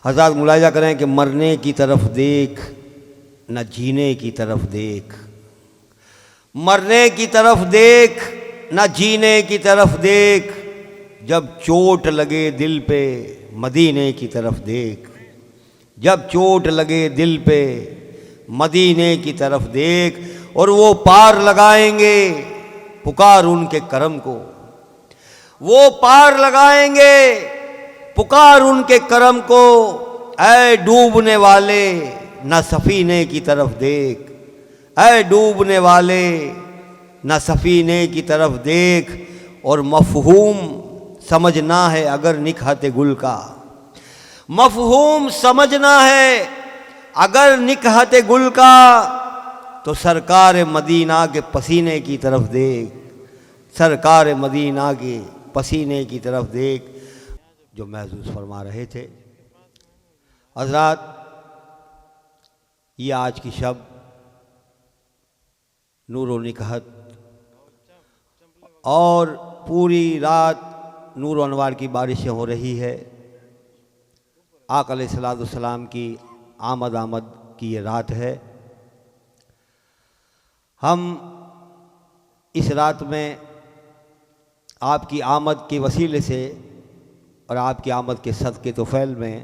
حضرات ملاحظہ کریں کہ مرنے کی طرف دیکھ نہ جینے کی طرف دیکھ، مرنے کی طرف دیکھ نہ جینے کی طرف دیکھ، جب چوٹ لگے دل پہ مدینے کی طرف دیکھ، جب چوٹ لگے دل پہ مدینے کی طرف دیکھ، اور وہ پار لگائیں گے پکار ان کے کرم کو، وہ پار لگائیں گے پکار ان کے کرم کو، اے ڈوبنے والے نہ سفینے کی طرف دیکھ، اے ڈوبنے والے نہ سفینے کی طرف دیکھ، اور مفہوم سمجھنا ہے اگر نکہت گل کا، مفہوم سمجھنا ہے اگر نکہت گل کا، تو سرکار مدینہ کے پسینے کی طرف دیکھ، سرکار مدینہ کے پسینے کی طرف دیکھ، جو محسوس فرما رہے تھے حضرات۔ یہ آج کی شب نور و نکہت اور پوری رات نور و انوار کی بارشیں ہو رہی ہے، آقا علیہ السلام کی آمد کی یہ رات ہے۔ ہم اس رات میں آپ کی آمد کے وسیلے سے اور آپ کی آمد کے صدقے طفیل میں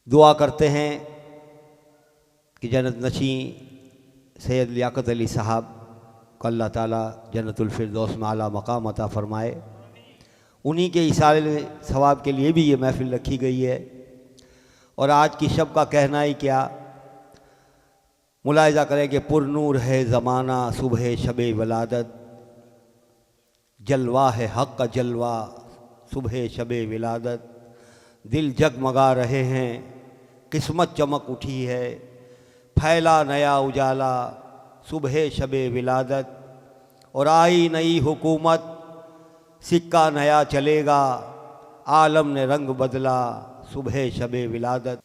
دعا کرتے ہیں کہ جنت نشیں سید لیاقت علی صاحب کو اللہ تعالیٰ جنت الفردوس میں اعلیٰ مقام عطا فرمائے۔ انہی کے ایصال ثواب کے لیے بھی یہ محفل رکھی گئی ہے، اور آج کی شب کا کہنا ہی کیا، ملاحظہ کریں کہ پر نور ہے زمانہ صبح شب ولادت، جلوہ ہے حق کا جلوہ صبح شب ولادت، دل جگمگا رہے ہیں قسمت چمک اٹھی ہے، پھیلا نیا اجالا صبح شب ولادت، اور آئی نئی حکومت سکہ نیا چلے گا، عالم نے رنگ بدلا صبح شب ولادت۔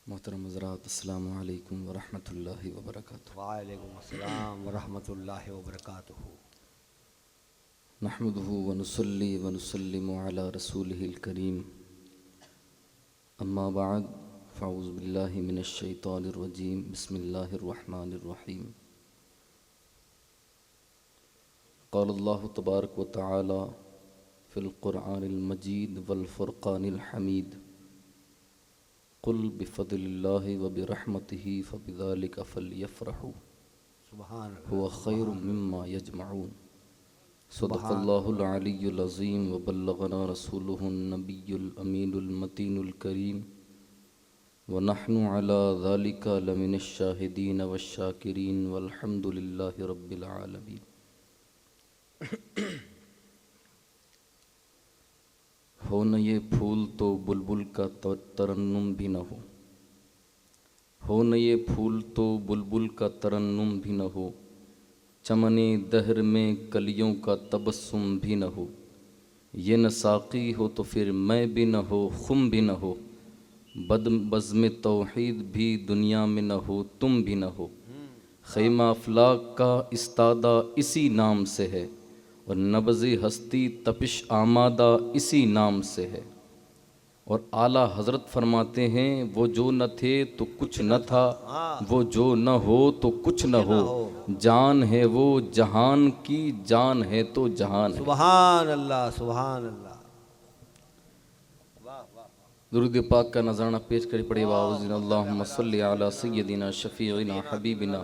محترم حضرات، السلام علیکم ورحمۃ اللہ وبرکاتہ۔ وعلیکم السلام ورحمۃ اللہ وبرکاتہ۔ نحمده ونصلي ونسلم على رسوله الكريم، اما بعد فاعوذ باللہ من الشیطان الرجیم، بسم اللہ الرحمن الرحیم۔ قال اللہ تبارک وتعالی فی القرآن المجید والفرقان الحمید، قل بفضل اللہ وبرحمتہ فبذلک فلیفرحوا هو خیر مما یجمعون۔ صدق اللہ العلی العظیم وبلغنا رسولہ النبی الامین المتین الکریم، ونحن علی ذلک لمن الشاہدین والشاکرین والحمد للہ رب العالمین۔ ہو نہ یہ پھول تو بلبل کا ترنم بھی نہ ہو، ہو نہ یہ پھول تو بلبل کا ترنم بھی نہ ہو، چمن دہر میں کلیوں کا تبسم بھی نہ ہو، یہ نہ ساقی ہو تو پھر میں بھی نہ ہو، خم بھی نہ ہو، بزم توحید بھی دنیا میں نہ ہو، تم بھی نہ ہو، خیمہ افلاک کا استادہ اسی نام سے ہے، اور نبض ہستی تپش آمادہ اسی نام سے ہے۔ اور اعلیٰ حضرت فرماتے ہیں وہ جو نہ تھے تو کچھ نہ تھا، وہ جو نہ ہو تو کچھ نہ ہو، جان ہے وہ جہان کی، جان ہے تو جہان ہے۔ سبحان اللہ سبحان اللہ۔ درود پاک کا نذرانہ پیش کری پڑے باوزین اللہم صلی علی سیدنا شفیعنا حبیبنا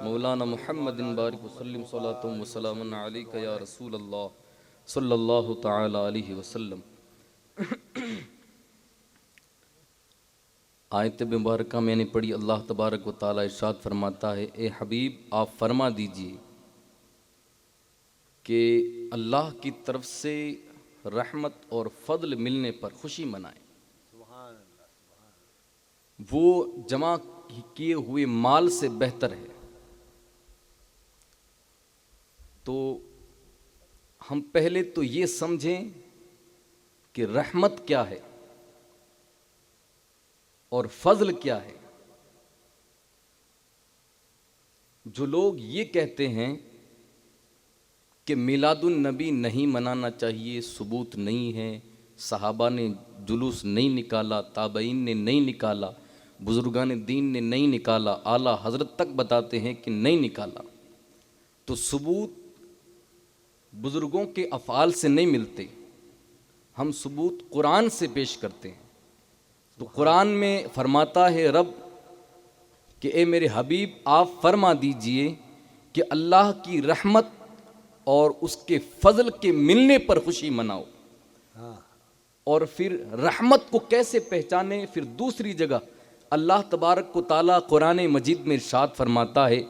مولانا محمد بارک وسلم صلاۃ وسلام علیک یا رسول اللہ صلی اللہ تعالی علیہ وسلم۔ آیت مبارکہ میں نے پڑھی، اللہ تبارک و تعالی ارشاد فرماتا ہے، اے حبیب آپ فرما دیجئے کہ اللہ کی طرف سے رحمت اور فضل ملنے پر خوشی منائیں، وہ جمع کیے ہوئے مال سے بہتر ہے۔ تو ہم پہلے تو یہ سمجھیں کہ رحمت کیا ہے اور فضل کیا ہے۔ جو لوگ یہ کہتے ہیں کہ میلاد النبی نہیں منانا چاہیے، ثبوت نہیں ہے، صحابہ نے جلوس نہیں نکالا، تابعین نے نہیں نکالا، بزرگان دین نے نہیں نکالا، اعلیٰ حضرت تک بتاتے ہیں کہ نہیں نکالا، تو ثبوت بزرگوں کے افعال سے نہیں ملتے، ہم ثبوت قرآن سے پیش کرتے ہیں۔ تو قرآن میں فرماتا ہے رب کہ اے میرے حبیب آپ فرما دیجئے کہ اللہ کی رحمت اور اس کے فضل کے ملنے پر خوشی مناؤ۔ اور پھر رحمت کو کیسے پہچانے؟ پھر دوسری جگہ اللہ تبارک و تعالیٰ قرآن مجید میں ارشاد فرماتا ہے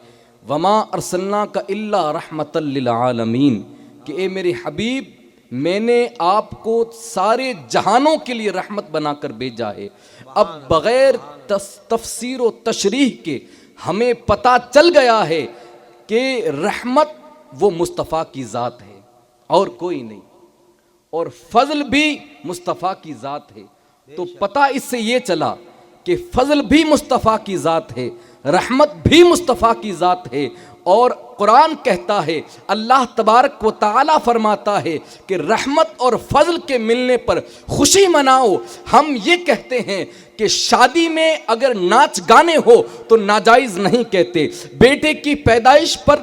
وما ارسلناک الا رحمتا للعالمین، کہ اے میرے حبیب میں نے آپ کو سارے جہانوں کے لیے رحمت بنا کر بھیجا ہے۔ اب بغیر تفسیر و تشریح کے ہمیں پتہ چل گیا ہے کہ رحمت وہ مصطفیٰ کی ذات ہے اور کوئی نہیں، اور فضل بھی مصطفیٰ کی ذات ہے۔ تو پتہ اس سے یہ چلا کہ فضل بھی مصطفیٰ کی ذات ہے، رحمت بھی مصطفیٰ کی ذات ہے، اور قرآن کہتا ہے، اللہ تبارک و تعالیٰ فرماتا ہے کہ رحمت اور فضل کے ملنے پر خوشی مناؤ۔ ہم یہ کہتے ہیں کہ شادی میں اگر ناچ گانے ہو تو ناجائز نہیں کہتے، بیٹے کی پیدائش پر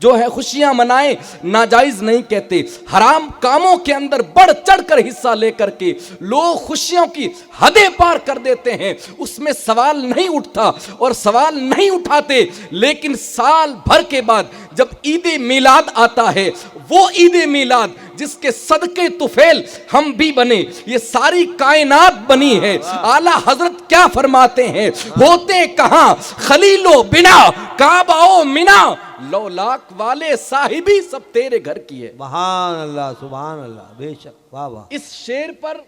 جو ہے خوشیاں منائیں ناجائز نہیں کہتے، حرام کاموں کے اندر بڑھ چڑھ کر حصہ لے کر کے لوگ خوشیوں کی حدیں پار کر دیتے ہیں، اس میں سوال نہیں اٹھتا اور سوال نہیں اٹھاتے۔ لیکن سال بھر کے بعد جب عید میلاد آتا ہے، وہ عید میلاد جس کے صدقے طفیل ہم بھی بنے، یہ ساری کائنات بنی ہے، اعلیٰ حضرت کیا فرماتے ہیں، ہوتے کہاں خلیل و بنا کعبہ و منا، لو لاکھ والے صاحبی سب تیرے گھر کی ہے۔ سبحان اللہ، سبحان اللہ، بے شک، واہ واہ۔ اس شعر پر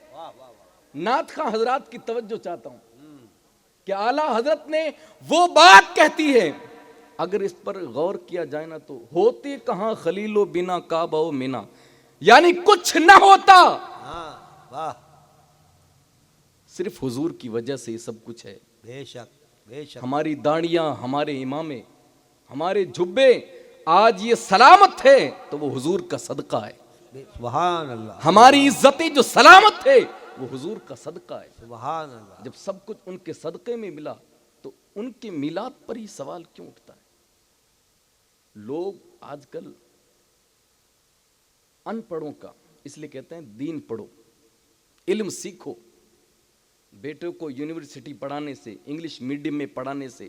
نعت خواں حضرات کی توجہ چاہتا ہوں کہ اعلیٰ حضرت نے وہ بات کہتی ہے، اگر اس پر غور کیا جائے نا تو ہوتے کہاں خلیل و بنا کعبہ و منا، یعنی کچھ نہ ہوتا، واہ، صرف حضور کی وجہ سے یہ سب کچھ ہے۔ بے شک، بے شک، ہماری داڑیاں، ہمارے امامے، ہمارے جھبے آج یہ سلامت ہے تو وہ حضور کا صدقہ ہے۔ سبحان اللہ، ہماری عزتیں جو سلامت ہے وہ حضور کا صدقہ ہے۔ سبحان اللہ۔ جب سب کچھ ان کے صدقے میں ملا تو ان کے میلاد پر ہی سوال کیوں اٹھتا ہے؟ لوگ آج کل ان پڑھوں کا، اس لیے کہتے ہیں دین پڑھو، علم سیکھو۔ بیٹوں کو یونیورسٹی پڑھانے سے، انگلش میڈیم میں پڑھانے سے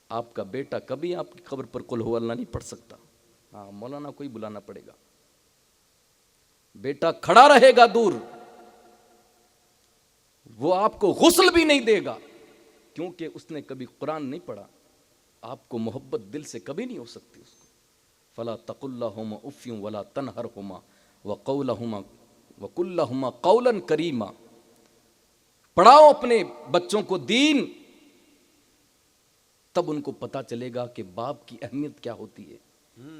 آپ کا بیٹا کبھی آپ کی قبر پر قل ہو اللہ نہیں پڑھ سکتا، ہاں مولانا کوئی بلانا پڑے گا۔ بیٹا کھڑا رہے گا دور، وہ آپ کو غسل بھی نہیں دے گا، کیونکہ اس نے کبھی قرآن نہیں پڑھا۔ آپ کو محبت دل سے کبھی نہیں ہو سکتی اس کو۔ فلا تقل لهما اف ولا تنهرهما وقل لهما قولا کریما۔ پڑھاؤ اپنے بچوں کو دین، تب ان کو پتا چلے گا کہ باپ کی اہمیت کیا ہوتی ہے۔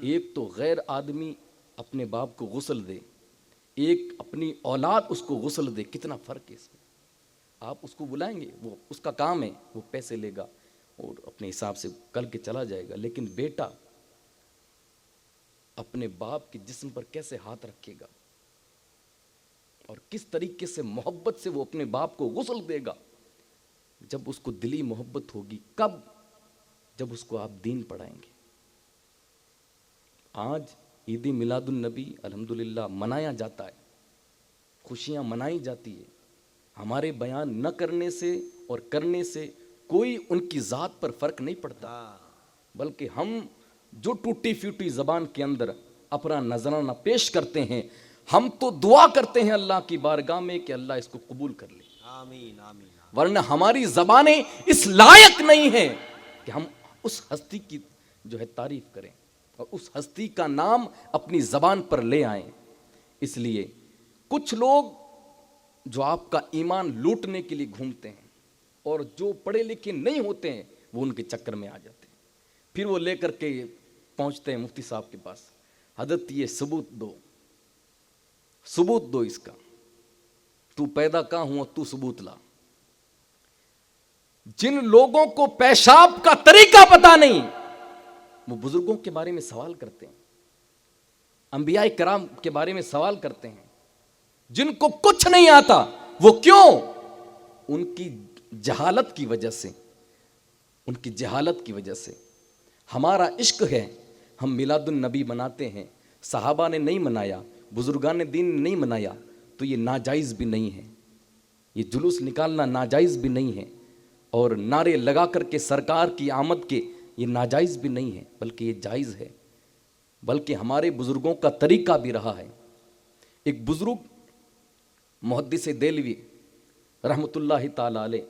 ایک تو غیر آدمی اپنے باپ کو غسل دے، ایک اپنی اولاد اس کو غسل دے، کتنا فرق ہے اس میں۔ آپ اس کو بلائیں گے، وہ اس کا کام ہے، وہ پیسے لے گا اور اپنے حساب سے کر کے چلا جائے گا، لیکن بیٹا اپنے باپ کے جسم پر کیسے ہاتھ رکھے گا اور کس طریقے سے محبت سے وہ اپنے باپ کو غسل دے گا، جب اس کو دلی محبت ہوگی۔ کب؟ جب اس کو آپ دین پڑھائیں گے۔ آج عید میلاد النبی الحمدللہ منایا جاتا ہے، خوشیاں منائی جاتی ہے۔ ہمارے بیان نہ کرنے سے اور کرنے سے کوئی ان کی ذات پر فرق نہیں پڑتا، بلکہ ہم جو ٹوٹی پھوٹی زبان کے اندر اپنا نذرانہ پیش کرتے ہیں، ہم تو دعا کرتے ہیں اللہ کی بارگاہ میں کہ اللہ اس کو قبول کر لے، آمین آمین۔ ورنہ ہماری زبانیں اس لائق نہیں ہیں کہ ہم اس ہستی کی جو ہے تعریف کریں اور اس ہستی کا نام اپنی زبان پر لے آئیں۔ اس لیے کچھ لوگ جو آپ کا ایمان لوٹنے کے لیے گھومتے ہیں اور جو پڑھے لکھے نہیں ہوتے ہیں وہ ان کے چکر میں آ جاتے ہیں، پھر وہ لے کر کے پہنچتے ہیں مفتی صاحب کے پاس، حضرت یہ ثبوت دو، ثبوت دو اس کا، تو پیدا کہاں ہوا، تو ثبوت لا۔ جن لوگوں کو پیشاب کا طریقہ پتہ نہیں وہ بزرگوں کے بارے میں سوال کرتے ہیں، انبیاء کرام کے بارے میں سوال کرتے ہیں۔ جن کو کچھ نہیں آتا. وہ کیوں؟ ان کی جہالت کی وجہ سے, ان کی جہالت کی وجہ سے. ہمارا عشق ہے, ہم میلاد النبی مناتے ہیں, صحابہ نے نہیں منایا, بزرگان دین نے نہیں منایا, تو یہ ناجائز بھی نہیں ہے. یہ جلوس نکالنا ناجائز بھی نہیں ہے, اور نعرے لگا کر کے سرکار کی آمد کے یہ ناجائز بھی نہیں ہے, بلکہ یہ جائز ہے, بلکہ ہمارے بزرگوں کا طریقہ بھی رہا ہے. ایک بزرگ محدث دہلوی رحمۃ اللہ تعالی علیہ,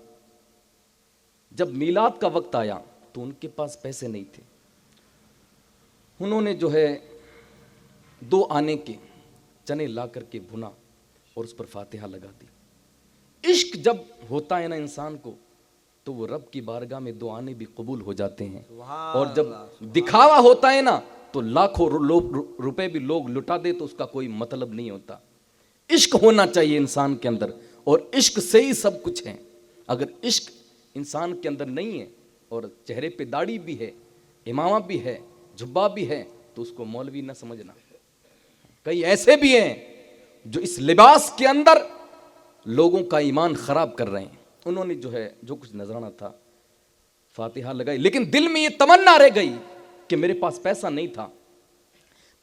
جب میلاد کا وقت آیا تو ان کے پاس پیسے نہیں تھے. انہوں نے جو ہے 2 آنے کے چنے لا کر کے بھنا اور اس پر فاتحہ لگا دی. عشق جب ہوتا ہے نا انسان کو, تو وہ رب کی بارگاہ میں 2 آنے بھی قبول ہو جاتے ہیں. اور جب دکھاوا ہوتا ہے نا, تو لاکھوں روپے بھی لوگ لٹا دے تو اس کا کوئی مطلب نہیں ہوتا. عشق ہونا چاہیے انسان کے اندر, اور عشق سے ہی سب کچھ ہے. اگر عشق انسان کے اندر نہیں ہے, اور چہرے پہ داڑھی بھی ہے, امامہ بھی ہے, جھبا بھی ہے, تو اس کو مولوی نہ سمجھنا. کئی ایسے بھی ہیں جو اس لباس کے اندر لوگوں کا ایمان خراب کر رہے ہیں. انہوں نے جو ہے جو کچھ نذرانہ تھا فاتحہ لگائی, لیکن دل میں یہ تمنا رہ گئی کہ میرے پاس پیسہ نہیں تھا,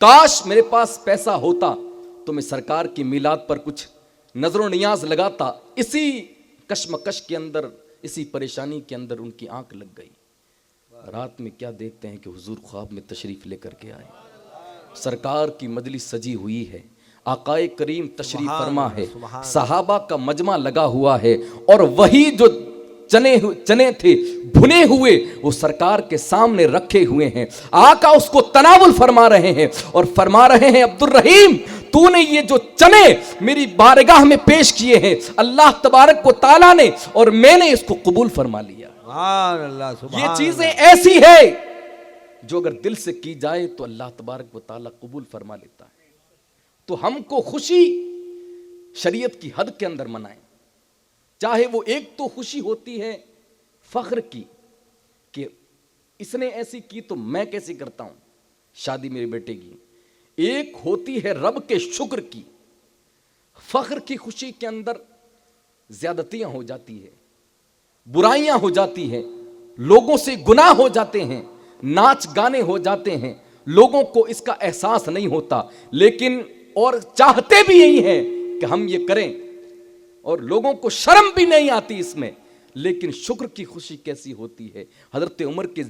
کاش میرے پاس پیسہ ہوتا تو میں سرکار کی میلاد پر کچھ نظر و نیاز لگاتا. اسی کشمکش کے اندر, اسی پریشانی کے اندر ان کی آنکھ لگ گئی. رات میں کیا دیکھتے ہیں کہ حضور خواب میں تشریف لے کر کے آئے. سرکار کی مجلس سجی ہوئی ہے, آقائے کریم تشریف فرما ہے, صحابہ کا مجمع لگا ہوا ہے, اور وہی جو چنے تھے بھنے ہوئے وہ سرکار کے سامنے رکھے ہوئے ہیں. آقا اس کو تناول فرما رہے ہیں اور فرما رہے ہیں, عبد الرحیم تو نے یہ جو چنے میری بارگاہ میں پیش کیے ہیں, اللہ تبارک و تعالیٰ نے اور میں نے اس کو قبول فرما لیا. سبحان اللہ, سبحان یہ چیزیں ایسی ہے جو اگر دل سے کی جائے تو اللہ تبارک و تعالیٰ قبول فرما لیتا ہے. تو ہم کو خوشی شریعت کی حد کے اندر منائیں. چاہے وہ ایک تو خوشی ہوتی ہے فخر کی کہ اس نے ایسی کی تو میں کیسی کرتا ہوں, شادی میرے بیٹے کی. ایک ہوتی ہے رب کے شکر کی. فخر کی خوشی کے اندر زیادتیاں ہو جاتی ہے, برائیاں ہو جاتی ہیں, لوگوں سے گناہ ہو جاتے ہیں, ناچ گانے ہو جاتے ہیں, لوگوں کو اس کا احساس نہیں ہوتا, لیکن اور چاہتے بھی یہی ہیں کہ ہم یہ کریں, اور لوگوں کو شرم بھی نہیں آتی اس میں. لیکن شکر کی خوشی کیسی ہوتی ہے. حضرت عمر کے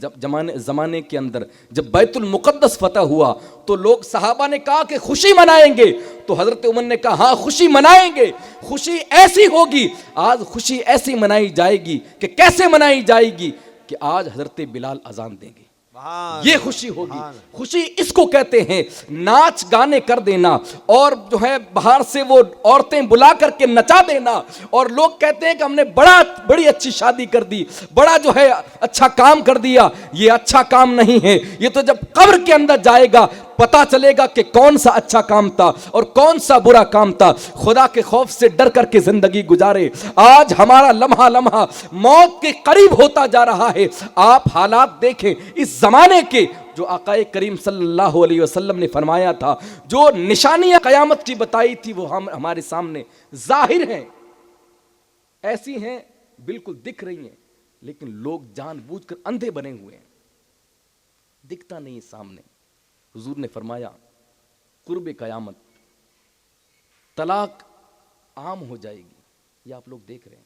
زمانے کے اندر جب بیت المقدس فتح ہوا تو لوگ صحابہ نے کہا کہ خوشی منائیں گے, تو حضرت عمر نے کہا ہاں خوشی منائیں گے, خوشی ایسی ہوگی. آج خوشی ایسی منائی جائے گی کہ کیسے منائی جائے گی کہ آج حضرت بلال اذان دیں گے, یہ خوشی ہوگی. خوشی اس کو کہتے ہیں ناچ گانے کر دینا, اور جو ہے باہر سے وہ عورتیں بلا کر کے نچا دینا, اور لوگ کہتے ہیں کہ ہم نے بڑی اچھی شادی کر دی, بڑا جو ہے اچھا کام کر دیا. یہ اچھا کام نہیں ہے, یہ تو جب قبر کے اندر جائے گا پتا چلے گا کہ کون سا اچھا کام تھا اور کون سا برا کام تھا. خدا کے خوف سے ڈر کر کے زندگی گزارے. آج ہمارا لمحہ لمحہ موت کے قریب ہوتا جا رہا ہے. آپ حالات دیکھیں اس زمانے کے, جو آقائے کریم صلی اللہ علیہ وسلم نے فرمایا تھا, جو نشانیاں قیامت کی بتائی تھی وہ ہمارے سامنے ظاہر ہیں, ایسی ہیں بالکل دکھ رہی ہیں, لیکن لوگ جان بوجھ کر اندھے بنے ہوئے ہیں, دکھتا نہیں سامنے. حضور نے فرمایا قرب قیامت طلاق عام ہو جائے گی, یہ آپ لوگ دیکھ رہے ہیں.